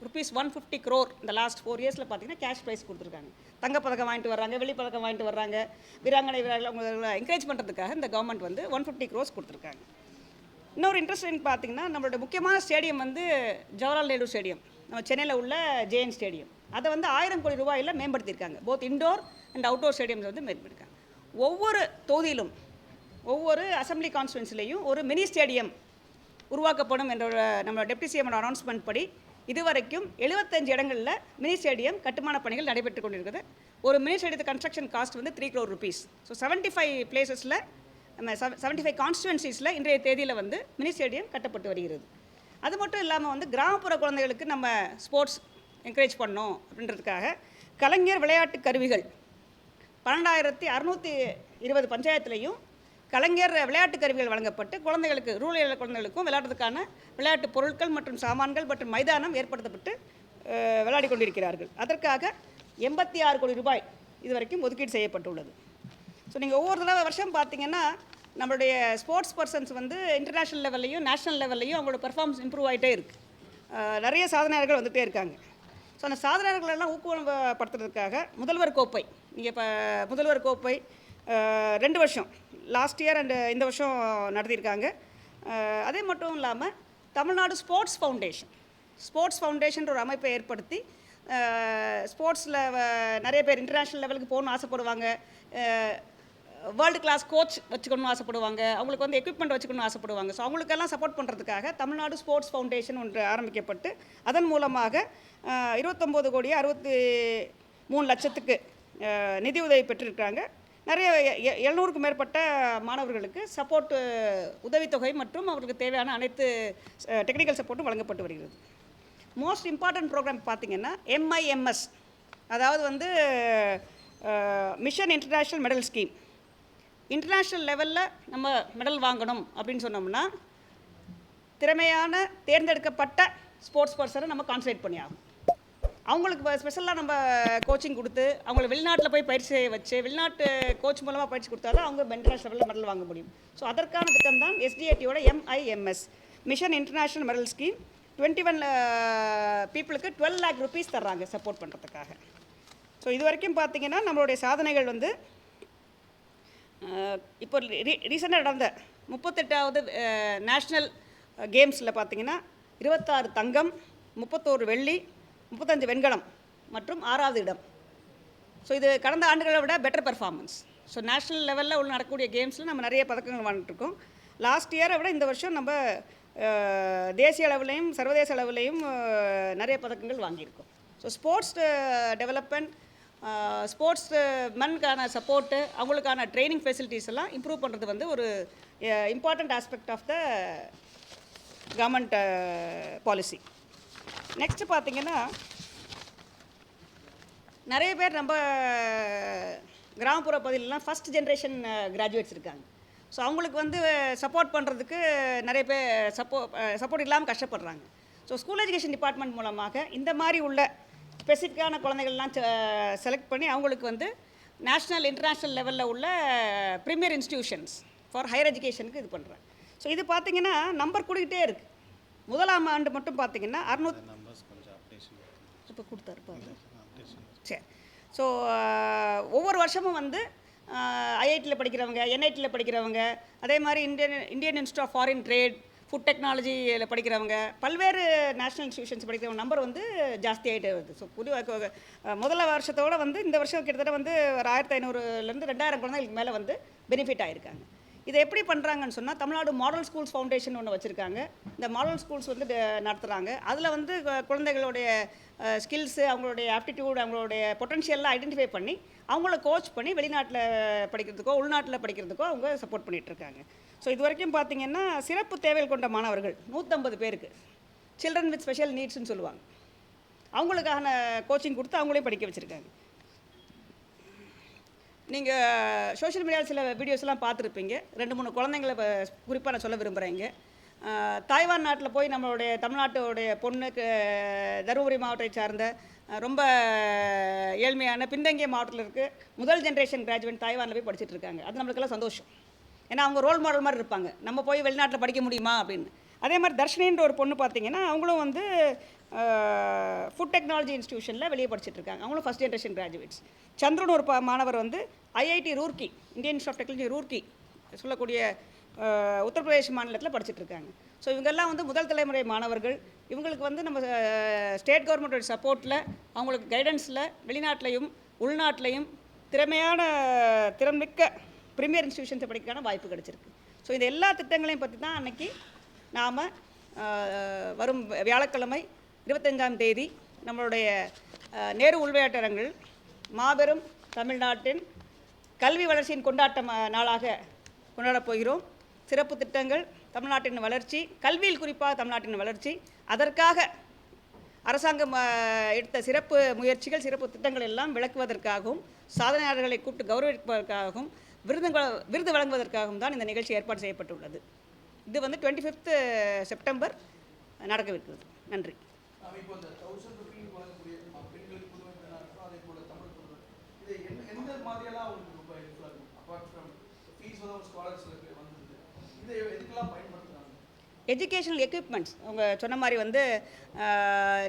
₹150 crore இந்த லாஸ்ட் 4 இயர்ஸில் பார்த்தீங்கன்னா கேஷ் ப்ரைஸ் கொடுத்துருக்காங்க. தங்கப்பதக்கம் வாங்கிட்டு வர்றாங்க, வெள்ளிப்பதக்கம் வாங்கிட்டு வர்றாங்க. வீராங்கனை வீரர்கள் அவங்களை என்கரேஜ் பண்ணுறதுக்காக இந்த கவர்மெண்ட் வந்து 150 crores கொடுத்துருக்காங்க. இன்னொரு இன்ட்ரெஸ்டிங் பார்த்தீங்கன்னா நம்மளோட முக்கியமான ஸ்டேடியம் வந்து ஜவஹர்லால் நேரு ஸ்டேடியம், நம்ம சென்னையில் உள்ள JN ஸ்டேடியம். அதை வந்து 1000 கோடி ரூபாயில் மேம்படுத்தியிருக்காங்க. Both indoor and outdoor stadiums வந்து மேம்படுத்திருக்காங்க. ஒவ்வொரு தொகுதியிலும், ஒவ்வொரு அசம்பிளி கான்ஸ்டுவன்சிலையும் ஒரு மினி ஸ்டேடியம் உருவாக்கப்படும் என்ற நம்மளோட டெப்டி CM அனௌன்ஸ்மெண்ட் படி இதுவரைக்கும் 75 இடங்களில் மினி ஸ்டேடியம் கட்டுமான பணிகள் நடைபெற்று கொண்டிருக்குது. ஒரு மினி ஸ்டேடியத்து கன்ஸ்ட்ரக்ஷன் காஸ்ட் வந்து 3 crore rupees. ஸோ 75 பிளேசஸில், நம்ம 75 கான்ஸ்டுவன்சிஸில் இன்றைய தேதியில் வந்து மினி ஸ்டேடியம் கட்டப்பட்டு வருகிறது. அது மட்டும் இல்லாமல் வந்து கிராமப்புற குழந்தைகளுக்கு நம்ம ஸ்போர்ட்ஸ் என்கரேஜ் பண்ணோம் அப்படின்றதுக்காக கலைஞர் விளையாட்டு கருவிகள் 12,620 பஞ்சாயத்துலேயும் கலைஞர் விளையாட்டு கருவிகள் வழங்கப்பட்டு குழந்தைகளுக்கு, ரூரல் குழந்தைகளுக்கும் விளையாடுறதுக்கான விளையாட்டு பொருட்கள் மற்றும் சாமான்கள் மற்றும் மைதானம் ஏற்படுத்தப்பட்டு விளையாடி கொண்டிருக்கிறார்கள். அதற்காக 86 கோடி ரூபாய் இது வரைக்கும் ஒதுக்கீடு செய்யப்பட்டுள்ளது. ஸோ நீங்கள் ஒவ்வொரு தடவை வருஷம் பார்த்தீங்கன்னா நம்மளுடைய ஸ்போர்ட்ஸ் பர்சன்ஸ் வந்து இன்டர்நேஷ்னல் லெவல்லையும் நேஷ்னல் லெவல்லையும் அவங்களோட பெர்ஃபார்மன்ஸ் இம்ப்ரூவ் ஆகிட்டே இருக்குது. நிறைய சாதனையாளர்கள் வந்துகிட்டே இருக்காங்க. ஸோ அந்த சாதனையாளர்களெல்லாம் ஊக்குவப்படுத்துறதுக்காக முதல்வர் கோப்பை, நீங்கள் இப்போ முதல்வர் கோப்பை 2 வருஷம் லாஸ்ட் இயர் அண்டு இந்த வருஷம் நடத்தியிருக்காங்க. அதே மட்டும் இல்லாமல் தமிழ்நாடு ஸ்போர்ட்ஸ் ஃபவுண்டேஷன் ஒரு அமைப்பை ஏற்படுத்தி ஸ்போர்ட்ஸில் நிறைய பேர் இன்டர்நேஷ்னல் லெவலுக்கு போகணும்னு ஆசைப்படுவாங்க, வேர்ல்டு கிளாஸ் கோச் வச்சுக்கணும்னு ஆசைப்படுவாங்க, அவங்களுக்கு வந்து எக்யூப்மெண்ட் வச்சுக்கணும்னு ஆசைப்படுவாங்க. ஸோ அவங்களுக்கெல்லாம் சப்போர்ட் பண்ணுறதுக்காக தமிழ்நாடு ஸ்போர்ட்ஸ் ஃபவுண்டேஷன் ஒன்று ஆரம்பிக்கப்பட்டு அதன் மூலமாக 29 கோடி 63 லட்சத்துக்கு நிதி உதவி பெற்றிருக்காங்க. நிறைய 700க்கும் மேற்பட்ட மாணவர்களுக்கு சப்போர்ட் உதவித்தொகை மற்றும் அவர்களுக்கு தேவையான அனைத்து டெக்னிக்கல் சப்போர்ட்டும் வழங்கப்பட்டு வருகிறது. மோஸ்ட் இம்பார்ட்டன்ட் ப்ரோக்ராம் பார்த்திங்கன்னா MIMS, அதாவது வந்து mission international medal scheme. International லெவலில் நம்ம மெடல் வாங்கணும் அப்படின்னு சொன்னோம்னா திறமையான தேர்ந்தெடுக்கப்பட்ட ஸ்போர்ட்ஸ் பர்சனை நம்ம கான்சன்ட்ரேட் பண்ணி ஆகும். அவங்களுக்கு ஸ்பெஷலாக நம்ம கோச்சிங் கொடுத்து அவங்கள வெளிநாட்டில் போய் பயிற்சி செய்ய வச்சு வெளிநாட்டு கோச் மூலமாக பயிற்சி கொடுத்தாலும் அவங்க இன்டர்நேஷ்னல் லெவலில் மெடல் வாங்க முடியும். ஸோ அதற்கான திட்டம் தான் SDATயோட MIMS, mission international medal scheme. 21 பீப்புளுக்கு 12 lakh rupees தர்றாங்க சப்போர்ட் பண்ணுறதுக்காக. ஸோ இது வரைக்கும் பார்த்திங்கன்னா நம்மளுடைய சாதனைகள் வந்து இப்போ ரீசெண்டாக நடந்த 38வது நேஷ்னல் கேம்ஸில் பார்த்திங்கன்னா 26 தங்கம், 31 வெள்ளி, 35 வெண்கலம் மற்றும் 6வது இடம். ஸோ இது கடந்த ஆண்டுகளை விட பெட்டர் பெர்ஃபார்மன்ஸ். ஸோ நேஷ்னல் லெவலில் உள்ள நடக்கக்கூடிய கேம்ஸில் நம்ம நிறைய பதக்கங்கள் வாங்கிட்டுருக்கோம். லாஸ்ட் இயரை விட இந்த வருஷம் நம்ம தேசிய அளவுலையும் சர்வதேச அளவுலையும் நிறைய பதக்கங்கள் வாங்கியிருக்கோம். ஸோ ஸ்போர்ட்ஸ் டெவலப்மெண்ட், ஸ்போர்ட்ஸ் மென்கான சப்போர்ட்டு, அவங்களுக்கான ட்ரைனிங் ஃபெசிலிட்டிஸ் எல்லாம் இம்ப்ரூவ் பண்ணுறது வந்து ஒரு important aspect of the government policy. Next பார்த்திங்கன்னா நிறைய பேர் நம்ம கிராமப்புற பகுதியிலலாம் ஃபஸ்ட் ஜென்ரேஷன் கிராஜுவேட்ஸ் இருக்காங்க. ஸோ அவங்களுக்கு வந்து சப்போர்ட் பண்ணுறதுக்கு நிறைய பேர் சப்போர்ட் இல்லாமல் கஷ்டப்படுறாங்க. ஸோ ஸ்கூல் எஜுகேஷன் டிபார்ட்மெண்ட் மூலமாக இந்த மாதிரி உள்ள ஸ்பெசிஃபிக்கான குழந்தைகள்லாம் செலக்ட் பண்ணி அவங்களுக்கு வந்து நேஷ்னல் இன்டர்நேஷ்னல் லெவலில் உள்ள ப்ரீமியர் இன்ஸ்டிடியூஷன்ஸ் ஃபார் ஹையர் எஜுகேஷனுக்கு இது பண்ணுறாங்க. ஸோ இது பார்த்திங்கன்னா நம்பர் கூடிக்கிட்டே இருக்குது. முதலாம் ஆண்டு மட்டும் பார்த்திங்கன்னா 600 இப்போ கொடுத்தாருப்பாங்க. சரி. ஸோ ஒவ்வொரு வருஷமும் வந்து IITயில் படிக்கிறவங்க, NITயில் படிக்கிறவங்க, அதே மாதிரி Indian Institute of Foreign Trade, food டெக்னாலஜியில் படிக்கிறவங்க, பல்வேறு நேஷ்னல் இன்ஸ்டியூஷன்ஸ் படிக்கிறவங்க நம்பர் வந்து ஜாஸ்தி ஆகிட்டே வருது. ஸோ முதல்ல வருஷத்தோடு வந்து இந்த வருஷம் கிட்டத்தட்ட வந்து ஒரு 1500லேருந்து 2000 குழந்தைகளுக்கு மேலே வந்து பெனிஃபிட் ஆகிருக்காங்க. இதை எப்படி பண்ணுறாங்கன்னு சொன்னால் தமிழ்நாடு மாடல் ஸ்கூல்ஸ் ஃபவுண்டேஷன் ஒன்று வச்சுருக்காங்க. இந்த மாடல் ஸ்கூல்ஸ் வந்து நடத்துகிறாங்க. அதில் வந்து குழந்தைகளுடைய ஸ்கில்ஸு, அவங்களுடைய ஆப்டிடியூட், அவங்களுடைய பொட்டன்ஷியல்லாம் ஐடென்டிஃபை பண்ணி அவங்கள கோச் பண்ணி வெளிநாட்டில் படிக்கிறதுக்கோ உள்நாட்டில் படிக்கிறதுக்கோ அவங்க சப்போர்ட் பண்ணிகிட்ருக்காங்க. ஸோ இது வரைக்கும் பார்த்திங்கன்னா சிறப்பு தேவைகள் கொண்ட மாணவர்கள் 150 பேருக்கு, சில்ட்ரன் வித் ஸ்பெஷல் நீட்ஸ்னு சொல்லுவாங்க, அவங்களுக்கான கோச்சிங் கொடுத்து அவங்களையும் படிக்க வச்சுருக்காங்க. நீங்கள் சோஷியல் மீடியாவில் சில வீடியோஸ்லாம் பார்த்துருப்பீங்க. 2-3 குழந்தைங்கள குறிப்பாக நான் சொல்ல விரும்புகிறேங்க. தாய்வான் நாட்டில் போய் நம்மளுடைய தமிழ்நாட்டுடைய பொண்ணுக்கு தருமபுரி மாவட்டத்தை சார்ந்த ரொம்ப ஏழ்மையான பின்தங்கிய மாவட்டத்தில் இருக்குது முதல் ஜென்ரேஷன் கிராஜுவேட் தாய்வானில் போய் படிச்சுட்டு இருக்காங்க. அது நம்மளுக்கெல்லாம் சந்தோஷம். ஏன்னா அவங்க ரோல் மாடல் மாதிரி இருப்பாங்க. நம்ம போய் வெளிநாட்டில் படிக்க முடியுமா அப்படின்னு. அதே மாதிரி தர்ஷினின்ற ஒரு பொண்ணு பார்த்திங்கன்னா அவங்களும் வந்து ஃபுட் டெக்னாலஜி இன்ஸ்டியூஷனில் வெளியே படிச்சுட்ருக்காங்க. அவங்களும் ஃபஸ்ட் ஜென்ரேஷன் கிராஜுவேட்ஸ். சந்திரன் ஒரு மாணவர் வந்து IIT Roorkee, Indian Institute of Technology Roorkee சொல்லக்கூடிய உத்தரப்பிரதேஷ் மாநிலத்தில் படிச்சுட்ருக்காங்க. ஸோ இவங்கெல்லாம் வந்து முதல் தலைமுறை மாணவர்கள். இவங்களுக்கு வந்து நம்ம ஸ்டேட் கவர்மெண்ட்டோட சப்போர்ட்டில் அவங்களுக்கு கைடன்ஸில் வெளிநாட்டிலையும் உள்நாட்டிலையும் திறன்மிக்க ப்ரீமியர் இன்ஸ்டியூஷன்ஸை படிக்கிறதுக்கான வாய்ப்பு கிடச்சிருக்கு. ஸோ இந்த எல்லா திட்டங்களையும் பற்றி தான் அன்றைக்கி நாம் வரும் வியாழக்கிழமை 25ஆம் தேதி நம்மளுடைய நேரு உள்விளையாட்டரங்கில் மாபெரும் தமிழ்நாட்டின் கல்வி வளர்ச்சியின் கொண்டாட்ட நாளாக கொண்டாடப் போகிறோம். சிறப்பு திட்டங்கள், தமிழ்நாட்டின் வளர்ச்சி, கல்வியில் குறிப்பாக தமிழ்நாட்டின் வளர்ச்சி, அதற்காக அரசாங்கம் எடுத்த சிறப்பு முயற்சிகள், சிறப்பு திட்டங்கள் எல்லாம் விளக்குவதற்காகவும் சாதனையாளர்களை கூப்பிட்டு கௌரவிப்பதற்காகவும் விருது வழங்குவதற்காகவும் தான் இந்த நிகழ்ச்சி ஏற்பாடு செய்யப்பட்டுள்ளது. இது வந்து 25th செப்டம்பர் நடக்கவிருக்கிறது. நன்றி. இப்போ இந்த 1000 ரூபாய் வழங்கக்கூடிய பெண்களுக்கு புதுமை பெண்ணாக அதே போல தமிழ் புதுமை இதை என்ன எஜுகேஷனல் எக்யூப்மெண்ட்ஸ் அவங்க சொன்ன மாதிரி வந்து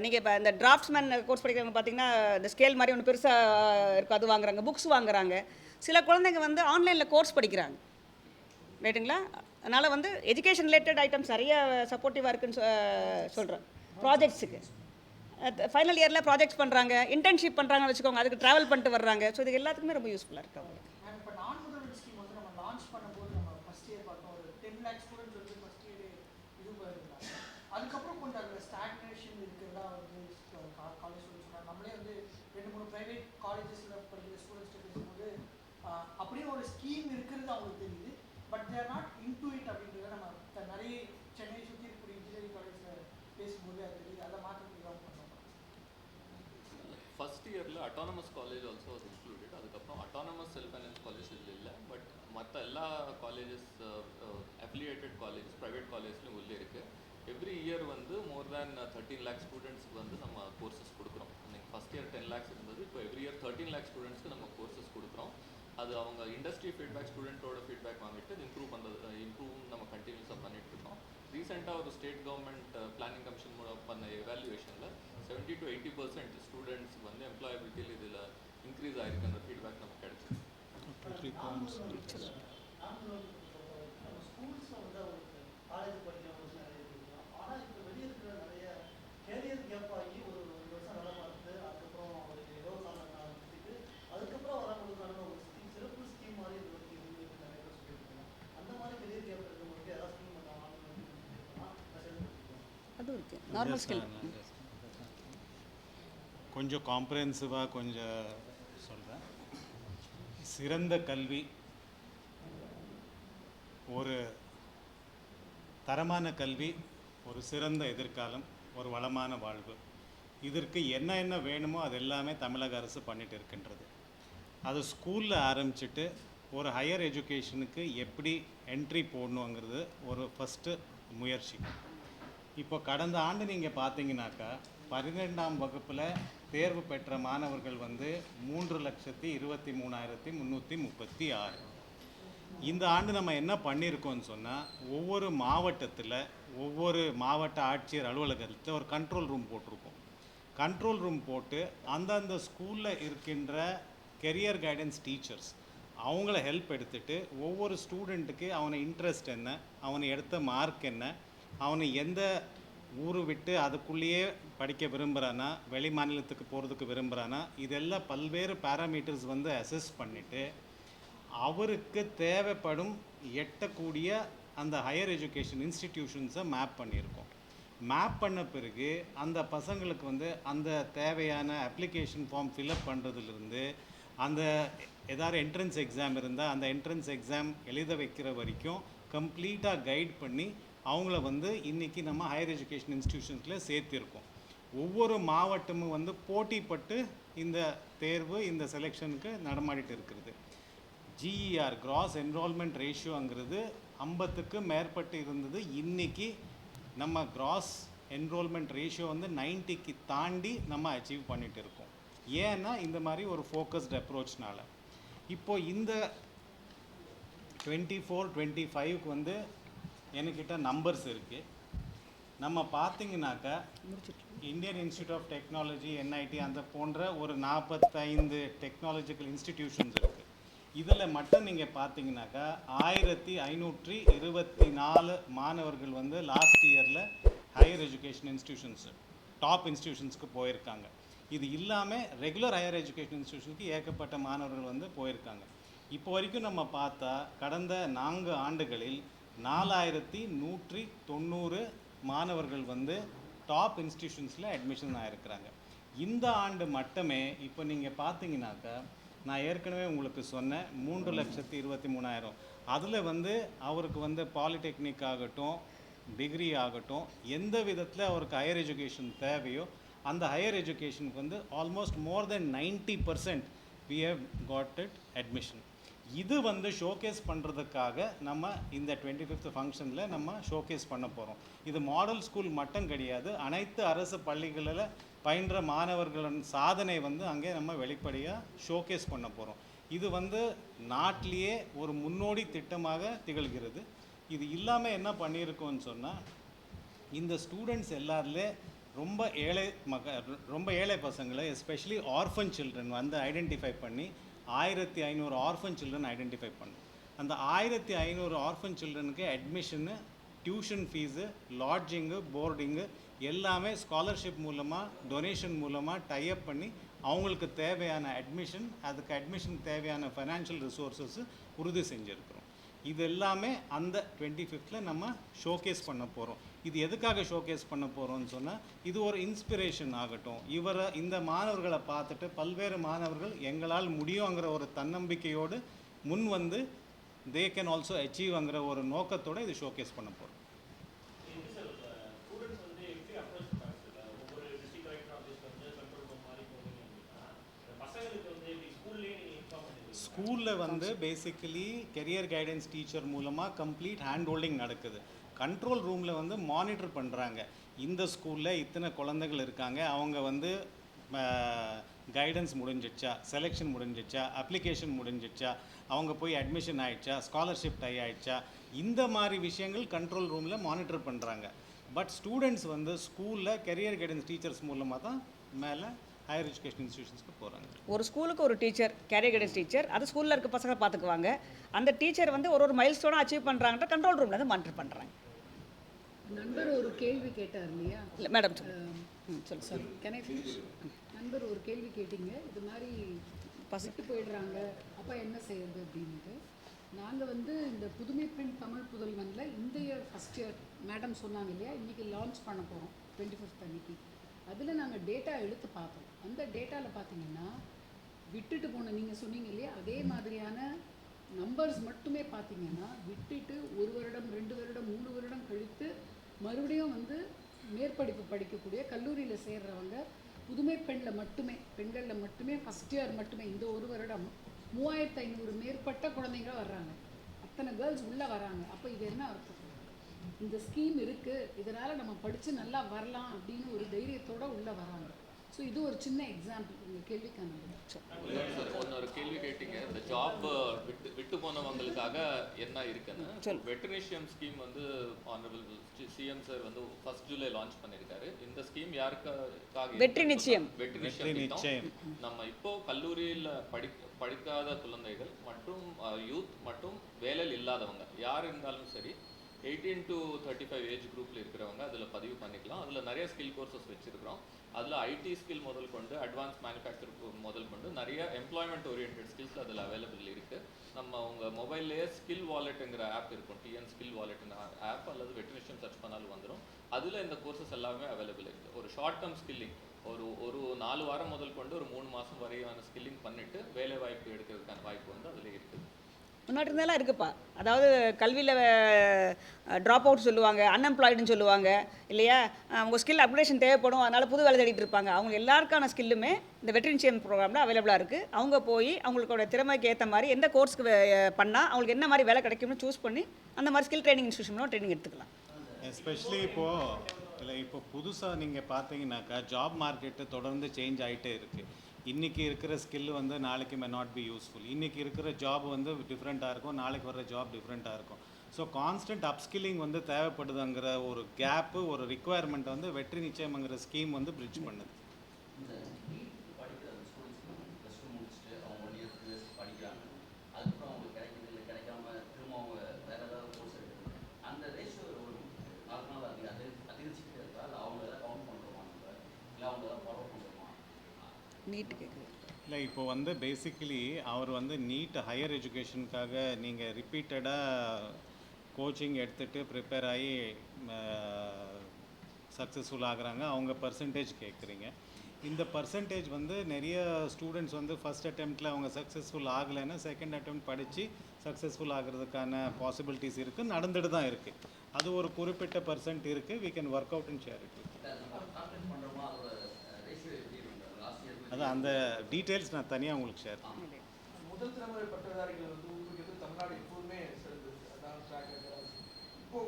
நீங்கள் இப்போ இந்த டிராஃப்ட்ஸ்மேன் கோர்ஸ் படிக்கிறவங்க பார்த்தீங்கன்னா இந்த ஸ்கேல் மாதிரி ஒன்று பெருசாக இருக்கும், அது வாங்குறாங்க, புக்ஸ் வாங்குறாங்க. சில குழந்தைங்க வந்து ஆன்லைனில் கோர்ஸ் படிக்கிறாங்க, ரைட்டுங்களா? அதனால் வந்து எஜுகேஷன் ரிலேட்டட் ஐட்டம்ஸ் நிறைய சப்போர்ட்டிவாக இருக்குன்னு சொல்கிறேன். ப்ராஜெக்ட்ஸுக்கு ஃபைனல் இயரில் ப்ராஜெக்ட்ஸ் பண்ணுறாங்க, இன்டர்ன்ஷிப் பண்ணுறாங்கன்னு வச்சுக்கோங்க, அதுக்கு ட்ராவல் பண்ணிட்டு வர்றாங்க. ஸோ இது எல்லாத்துக்குமே ரொம்ப யூஸ்ஃபுல்லாக இருக்குது அவங்களுக்கு. இப்போ நான் முதல்வர் ஸ்கீம் வந்து நம்ம லான்ச் பண்ணும்போது நம்ம ஃபஸ்ட் இயர் பார்த்தோம், ஒரு 10 lakh ஸ்டூடெண்ட்ஸ் வந்து ஃபஸ்ட் இயர் இது பண்ணிருந்தாங்க. அதுக்கப்புறம் கொஞ்சம் அதில் ஸ்டாக்னேஷன் இருக்கிறதா வந்து காலேஜ் சொன்னாங்க. நம்மளே வந்து 2-3 ப்ரைவேட் காலேஜஸில் படிக்கிற ஸ்டூடெண்ட்ஸ்ட்டு பேசும்போது அப்படியே ஒரு ஸ்கீம் இருக்கிறது அவங்களுக்கு தெரியுது, but there not into it அப்படின்றத நம்ம நிறைய சென்னை சுற்றி இருக்கக்கூடிய இன்ஜினியரிங் காலேஜில் பேசும்போது அது தெரியுது. அதை மாற்றத்துக்கு தான் பண்ணோம். ஃபஸ்ட் இயரில் அட்டானமஸ் காலேஜ் ஆல்சோ அது இன்க்ளூடட். அதுக்கப்புறம் அட்டானமஸ் செல்ஃப் ஃபைனான்ஸ் காலேஜ் இதில் இல்லை, பட் மற்ற எல்லா காலேஜஸ் அஃபிலியேட்டட் காலேஜஸ் ப்ரைவேட் காலேஜ்லையும் உள்ளே இருக்குது. எவ்ரி இயர் வந்து மோர் தேன் 13 lakh ஸ்டூடெண்ட்ஸ்க்கு வந்து நம்ம கோர்சஸ் கொடுக்குறோம். அன்றைக்கி ஃபஸ்ட் இயர் 10 lakhs இருந்தது, இப்போ எவ்ரி இயர் 13 lakh ஸ்டூடெண்ட்ஸ்க்கு நம்ம கோர்சஸ் கொடுக்குறோம். அது அவங்க இண்டஸ்ட்ரி ஃபீட்பேக், ஸ்டூடெண்ட்டோட ஃபீட்பேக் வாங்கிட்டு இம்ப்ரூவ் நம்ம கண்டினியூஸாக பண்ணிட்டு இருக்கோம். ரீசெண்டாக ஒரு ஸ்டேட் கவர்மெண்ட் பிளானிங் கமிஷன் பண்ண எவாலுவேஷனில் 70 to 80% ஸ்டூடெண்ட்ஸ் வந்து எம்ப்ளாயபிலிட்டியில் இதில் இன்க்ரீஸ் ஆகிருக்குன்ற ஃபீட்பேக் நமக்கு கிடைச்சிது. ஸ்கூல்ஸ் வந்து அவங்களுக்கு காலேஜ் படிக்கிறவங்களுக்கு நிறைய இருக்கும், ஆனால் இப்போ வெளியே இருக்கிற நிறைய கேரியர் கேப் ஆகி ஒரு 2 வருஷம் வேலை பார்த்து அதுக்கப்புறம் அவங்களுக்கு ஏதோ காலம் ஆரம்பிச்சுட்டு அதுக்கப்புறம் வரவங்களுக்கான ஒரு சிறப்பு ஸ்கீம் மாதிரி இது வந்து இருக்கு, நிறைய பேர் சொல்லியிருக்காங்க. அந்த மாதிரி கேரியர் கேப் இருக்கிறவங்களுக்கு ஏதாவது ஸ்கீம் அதுவும் இருக்குது. நார்மல் ஸ்கில் கொஞ்சம் காம்ப்ரஹென்சிவாக கொஞ்சம் சொல்கிறேன். சிறந்த கல்வி, ஒரு தரமான கல்வி, ஒரு சிறந்த எதிர்காலம், ஒரு வளமான வாழ்வு, இதற்கு என்ன என்ன வேணுமோ அது எல்லாமே தமிழக அரசு பண்ணிட்டு இருக்கின்றது. அது ஸ்கூலில் ஆரம்பிச்சுட்டு ஒரு ஹையர் எஜுகேஷனுக்கு எப்படி என்ட்ரி போடணுங்கிறது ஒரு ஃபஸ்ட்டு முயற்சி. இப்போ கடந்த ஆண்டு நீங்கள் பார்த்தீங்கன்னாக்கா 12ஆம் வகுப்பில் தேர்வு பெற்ற மாணவர்கள் வந்து 3,23,336. இந்த ஆண்டு நம்ம என்ன பண்ணியிருக்கோம்னு சொன்னால், ஒவ்வொரு மாவட்டத்தில் ஒவ்வொரு மாவட்ட ஆட்சியர் அலுவலகத்தில் ஒரு கண்ட்ரோல் ரூம் போட்டிருக்கோம். கண்ட்ரோல் ரூம் போட்டு அந்தந்த ஸ்கூலில் இருக்கின்ற கெரியர் கைடன்ஸ் டீச்சர்ஸ் அவங்கள ஹெல்ப் எடுத்துகிட்டு ஒவ்வொரு ஸ்டூடெண்ட்டுக்கு அவனை இன்ட்ரெஸ்ட் என்ன, அவனை எடுத்த மார்க் என்ன, அவனை எந்த ஊர் விட்டு அதுக்குள்ளேயே படிக்க விரும்புகிறானா, வெளி மாநிலத்துக்கு போகிறதுக்கு விரும்புகிறானா, இதெல்லாம் பல்வேறு பேராமீட்டர்ஸ் வந்து அசஸ் பண்ணிவிட்டு அவருக்கு தேவைப்படும் எட்டக்கூடிய அந்த ஹையர் எஜுகேஷன் இன்ஸ்டிடியூஷன்ஸை மேப் பண்ணியிருக்கோம். மேப் பண்ண பிறகு அந்த பசங்களுக்கு வந்து அந்த தேவையான அப்ளிகேஷன் ஃபார்ம் ஃபில்அப் பண்ணுறதுலேருந்து அந்த ஏதாவது என்ட்ரன்ஸ் எக்ஸாம் இருந்தால் அந்த என்ட்ரன்ஸ் எக்ஸாம் எழுத வைக்கிற வரைக்கும் கம்ப்ளீட்டாக கைட் பண்ணி அவங்கள வந்து இன்றைக்கி நம்ம ஹையர் எஜுகேஷன் இன்ஸ்டிடியூஷன்ஸில் சேர்த்திருக்கோம். ஒவ்வொரு மாவட்டமும் வந்து போட்டிப்பட்டு இந்த தேர்வு, இந்த செலெக்ஷனுக்கு நடமாடிட்டு இருக்கிறது. ஜிஇஆர் கிராஸ் என்ரோல்மெண்ட் ரேஷியோங்கிறது 50க்கு மேற்பட்டு இருந்தது. இன்றைக்கி நம்ம கிராஸ் என்ரோல்மெண்ட் ரேஷியோ வந்து 90க்கு தாண்டி நம்ம அச்சீவ் பண்ணிகிட்டு இருக்கோம். ஏன்னா இந்த மாதிரி ஒரு ஃபோக்கஸ்டு அப்ரோச்னால. இப்போது இந்த 24-25க்கு வந்து என்கிட்ட நம்பர்ஸ் இருக்குது. நம்ம பார்த்திங்கனாக்கா Indian Institute of Technology, NIT அந்த போன்ற ஒரு 45 டெக்னாலஜிக்கல் இன்ஸ்டிடியூஷன்ஸ் இருக்குது. இதில் மட்டும் நீங்கள் பார்த்தீங்கன்னாக்கா 1524 மாணவர்கள் வந்து லாஸ்ட் இயரில் ஹையர் எஜுகேஷன் இன்ஸ்டிடியூஷன்ஸு டாப் இன்ஸ்டிடியூஷன்ஸ்க்கு போயிருக்காங்க. இது இல்லாமல் ரெகுலர் ஹையர் எஜுகேஷன் இன்ஸ்டிடியூஷனுக்கு ஏகப்பட்ட மாணவர்கள் வந்து போயிருக்காங்க. இப்போ வரைக்கும் நம்ம பார்த்தா கடந்த 4 ஆண்டுகளில் 4190 மாணவர்கள் வந்து டாப் இன்ஸ்டிடியூஷன்ஸில் அட்மிஷன் ஆகிருக்கிறாங்க. இந்த ஆண்டு மட்டுமே இப்போ நீங்கள் பார்த்தீங்கன்னாக்கா நான் ஏற்கனவே உங்களுக்கு சொன்னேன் 3,23,000. அதில் வந்து அவருக்கு வந்து பாலிடெக்னிக் ஆகட்டும், டிகிரி ஆகட்டும், எந்த விதத்தில் அவருக்கு ஹையர் எஜுகேஷன் தேவையோ அந்த ஹையர் எஜுகேஷனுக்கு வந்து almost more then 90% we have got it admission. இது வந்து ஷோகேஸ் பண்ணுறதுக்காக நம்ம இந்த 25th ஃபங்க்ஷனில் நம்ம ஷோகேஸ் பண்ண போகிறோம். இது மாடல் ஸ்கூல் மட்டும் கிடையாது, அனைத்து அரசு பள்ளிகளில் பயின்ற மாணவர்களின் சாதனை வந்து அங்கே நம்ம வெளிப்படையாக ஷோகேஸ் பண்ண போகிறோம். இது வந்து நாட்டிலேயே ஒரு முன்னோடி திட்டமாக திகழ்கிறது. இது இல்லாமல் என்ன பண்ணியிருக்கோன்னு சொன்னால் இந்த ஸ்டூடெண்ட்ஸ் எல்லாருலே ரொம்ப ஏழை பசங்களை எஸ்பெஷலி ஆர்ஃபன் சில்ட்ரன் வந்து ஐடென்டிஃபை பண்ணி 1500 ஆர்ஃபன் சில்ட்ரன் ஐடென்டிஃபை பண்ணோம். அந்த 1500 ஆர்ஃபன் சில்ட்ரனுக்கு அட்மிஷனு, டியூஷன் ஃபீஸு, லாட்ஜிங்கு, போர்டிங்கு எல்லாமே ஸ்காலர்ஷிப் மூலமாக, டொனேஷன் மூலமாக டைப் பண்ணி அவங்களுக்கு தேவையான அதுக்கு அட்மிஷனுக்கு தேவையான ஃபைனான்ஷியல் ரிசோர்ஸஸ் உறுதி செஞ்சுருக்கிறோம். இது எல்லாமே அந்த 25th நம்ம ஷோகேஸ் பண்ண போகிறோம். இது எதுக்காக ஷோகேஸ் பண்ண போகிறோம்னு சொன்னால், இது ஒரு இன்ஸ்பிரேஷன் ஆகட்டும். இந்த மாணவர்களை பார்த்துட்டு பல்வேறு மாணவர்கள் எங்களால் முடியுங்கிற ஒரு தன்னம்பிக்கையோடு முன் வந்து தே கேன் ஆல்சோ அச்சீவ்ங்கிற ஒரு நோக்கத்தோடு இது ஷோகேஸ் பண்ண போகிறோம். ஸ்கூலில் வந்து பேசிக்கலி கெரியர் கைடன்ஸ் டீச்சர் மூலமாக கம்ப்ளீட் ஹேண்ட் ஹோல்டிங் நடக்குது. கண்ட்ரோல் ரூமில் வந்து மானிட்டர் பண்ணுறாங்க. இந்த ஸ்கூலில் இத்தனை குழந்தைகள் இருக்காங்க, அவங்க வந்து கைடன்ஸ் முடிஞ்சிடுச்சா, செலெக்ஷன் முடிஞ்சிடுச்சா, அப்ளிகேஷன் முடிஞ்சிடுச்சா, அவங்க போய் அட்மிஷன் ஆகிடுச்சா, ஸ்காலர்ஷிப் டை ஆகிடுச்சா, இந்த மாதிரி விஷயங்கள் கண்ட்ரோல் ரூமில் மானிட்டர் பண்ணுறாங்க. பட் ஸ்டூடெண்ட்ஸ் வந்து ஸ்கூலில் கெரியர் கைடன்ஸ் டீச்சர்ஸ் மூலமாக தான் மேலே ஹையர் எஜுகேஷன் இன்ஸ்டியூஷன்ஸ்க்கு போகிறாங்க. ஒரு ஸ்கூலுக்கு ஒரு டீச்சர், கேரியர் கைடன்ஸ் டீச்சர், அது ஸ்கூலில் இருக்க பசங்க பார்த்துக்குவாங்க. அந்த டீச்சர் வந்து ஒரு மைல் ஸ்டோனாக அச்சீவ் பண்ணுறாங்கன்ற கண்ட்ரோல் ரூமில் வந்து மானிட்டர் பண்ணுறாங்க. நண்பர் ஒரு கேள்வி கேட்டார் இல்லையா? இல்லை மேடம் சொல்லுங்கள். Sorry, can I finish? நண்பர் ஒரு கேள்வி கேட்டிங்க, இது மாதிரி பசிட்டு போயிடுறாங்க, அப்போ என்ன செய்யறது அப்படின்ட்டு. நாங்கள் வந்து இந்த புதுமை பெண் தமிழ் புதல்வனில் இந்த இயர் ஃபஸ்ட் இயர் மேடம் சொன்னாங்க இல்லையா, இன்றைக்கி லான்ச் பண்ண போகிறோம் 25th அன்னைக்கு. அதில் நாங்கள் டேட்டா எடுத்து பார்த்தோம். அந்த டேட்டாவில் பார்த்தீங்கன்னா விட்டுட்டு போன நீங்கள் சொன்னீங்க இல்லையா, அதே மாதிரியான நம்பர்ஸ் மட்டுமே பார்த்தீங்கன்னா விட்டுட்டு 1 வருடம் 2 வருடம் 3 வருடம் கழித்து மறுபடியும் வந்து மேற்படிப்பு படிக்கக்கூடிய கல்லூரியில் சேர்றவங்க புதுமை பெண்களில் மட்டுமே ஃபஸ்ட் இயர் மட்டுமே இந்த 1 வருடம் 3500 மேற்பட்ட குழந்தைங்க வர்றாங்க. அத்தனை கேர்ள்ஸ் உள்ளே வராங்க. அப்போ இது என்ன அர்த்தம்? இந்த ஸ்கீம் இருக்குது, இதனால் நம்ம படித்து நல்லா வரலாம் அப்படின்னு ஒரு தைரியத்தோடு உள்ளே வராங்க. ஸோ இது ஒரு சின்ன எக்ஸாம்பிள் உங்கள் கேள்விக்கான. ஒரு கேள்வி கேட்டீங்க, இந்த ஜாப் விட்டு போனவங்களுக்காக என்ன இருக்குன்னு. வெட்டரினிஷியம் ஸ்கீம் வந்து ஆனரபிள் சிஎம் சார் வந்து 1 ஜூலை லான்ச் பண்ணியிருக்காரு. இந்த ஸ்கீம் யாருக்காக? வெற்றி நிச்சயம். நம்ம இப்போ கல்லூரியில் படிக்காத குழந்தைகள் மற்றும் யூத் மற்றும் வேலையில் இல்லாதவங்க யார் இருந்தாலும் சரி 18 to 35 ஏஜ் குரூப்பில் இருக்கிறவங்க அதில் பதிவு பண்ணிக்கலாம். அதில் நிறைய ஸ்கில் கோர்சஸ் வச்சுருக்கிறோம். அதில் ஐடி ஸ்கில் முதல் கொண்டு அட்வான்ஸ் மேனுஃபேக்சர் முதல் கொண்டு நிறைய எம்ப்ளாய்மெண்ட் ஓரியன்ட் ஸ்கில்ஸ் அதில் அவைலபிள் இருக்குது. நம்ம உங்கள் மொபைல்லையே ஸ்கில் வாலெட்டுங்கிற ஆப் இருக்கும், டிஎன் ஸ்கில் வாலெட்னு ஆப், அல்லது வெட்டரினிஷியம் சர்ச் பண்ணாலும் வந்துடும். அதில் இந்த கோர்சஸ் எல்லாமே அவைலபிள் இருக்குது. ஒரு ஷார்ட் டேர்ம் ஸ்கில்லிங், ஒரு 4 வாரம் முதல் கொண்டு ஒரு 3 மாதம் வரையான ஸ்கில்லிங் பண்ணிவிட்டு வேலை வாய்ப்பு எடுக்கிறதுக்கான வாய்ப்பு வந்து அதில் இருக்குது. முன்னாடி இருந்தெல்லாம் இருக்குப்பா. அதாவது கல்வியில் ட்ராப் அவுட் சொல்லுவாங்க, அன்எம்ப்ளாய்டுன்னு சொல்லுவாங்க இல்லையா. அவங்க ஸ்கில் அப்கிரேஷன் தேவைப்படும், அதனால் புது வேலை தேடிட்டு இருப்பாங்க. அவங்க எல்லாருக்கான ஸ்கில்லுமே இந்த வெட்டரினிஷியம் ப்ரோக்ராமில் அவைலபிளாக இருக்குது. அவங்க போய் அவங்களோட திறமைக்கு ஏற்ற மாதிரி எந்த கோர்ஸ்க்கு பண்ணால் அவங்களுக்கு என்ன மாதிரி வேலை கிடைக்கும்னு சூஸ் பண்ணி அந்த மாதிரி ஸ்கில் ட்ரைனிங் இன்ஸ்டியூஷன்லாம் ட்ரைனிங் எடுத்துக்கலாம். எஸ்பெஷலி இப்போ புதுசாக நீங்கள் பார்த்தீங்கன்னாக்கா ஜாப் மார்க்கெட்டு தொடர்ந்து சேஞ்ச் ஆகிட்டே இருக்குது. இன்றைக்கி இருக்கிற ஸ்கில் வந்து நாளைக்கு மே நாட் பி யூஸ்ஃபுல். இன்றைக்கி இருக்கிற ஜாப் வந்து டிஃப்ரெண்ட்டாக இருக்கும், நாளைக்கு வர்ற ஜாப் டிஃப்ரெண்ட்டாக இருக்கும். ஸோ கான்ஸ்டன்ட் அப்ஸ்கில்லிங் வந்து தேவைப்படுதுங்கிற ஒரு கேப்பு, ஒரு ரிக்குவயர்மெண்ட் வந்து வெற்றி நிச்சயம்ங்கிற ஸ்கீம் வந்து பிரிட்ஜ் பண்ணுது. நீட் கேட்குது இல்லை, இப்போ வந்து பேசிக்கலி அவர் வந்து நீட் ஹையர் எஜுகேஷனுக்காக நீங்கள் ரிப்பீட்டடாக கோச்சிங் எடுத்துகிட்டு ப்ரிப்பேர் ஆகி சக்ஸஸ்ஃபுல் ஆகுறாங்க. அவங்க பர்சன்டேஜ் கேட்குறீங்க. இந்த பர்சன்டேஜ் வந்து நிறைய ஸ்டூடெண்ட்ஸ் வந்து ஃபஸ்ட் அட்டெம்ப்டில் அவங்க சக்ஸஸ்ஃபுல் ஆகலைன்னா செகண்ட் அட்டெம்ப்ட் படித்து சக்ஸஸ்ஃபுல் ஆகிறதுக்கான பாசிபிலிட்டிஸ் இருக்குது, நடந்துட்டு தான் இருக்குது. அது ஒரு குறிப்பிட்ட பர்சன்ட் இருக்குது. We can work out and share it. அதான் அந்த டீட்டெயில்ஸ் நான் தனியாக உங்களுக்கு ஷேர் பண்ணுறேன். முதல் தலைமுறை பட்டதாரிகள் வந்து ஊக்குவிக்கிறது தமிழ்நாடு எப்போதுமே சிறந்தது. அதான் ட்ராக் ரெக்கார்ட். இப்போ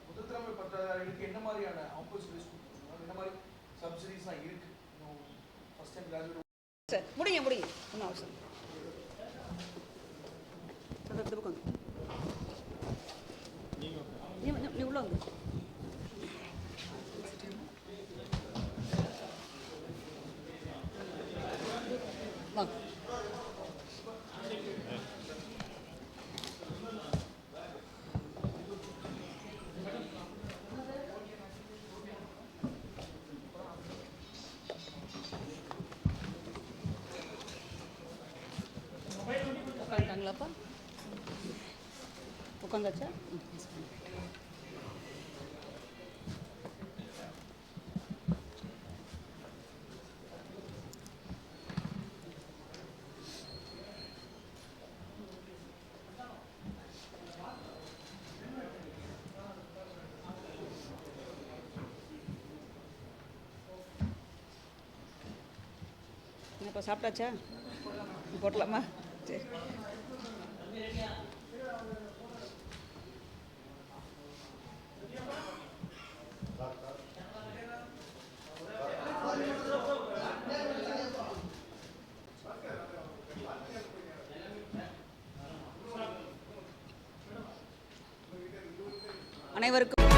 முதல் தலைமுறை பட்டதாரிகளுக்கு என்ன மாதிரியான ஆப்பர்ச்சுனிட்டிஸ் கொடுக்குறாங்க, என்ன மாதிரி சப்சிடிஸ்லாம் இருக்குது? ஃபர்ஸ்ட் டைம் கிராஜுவேட் சார் முடிங்க ஒன்றும் அவசரம். இந்த பக்கம் நீ உள்ள வந்து வாங்க. உட்காந்துட்டாங்களாப்பா? உட்காந்தாச்சா? என்னப்பா சாப்பிட்டாச்சா? போட்டலாமா? சரி. அனைவருக்கும்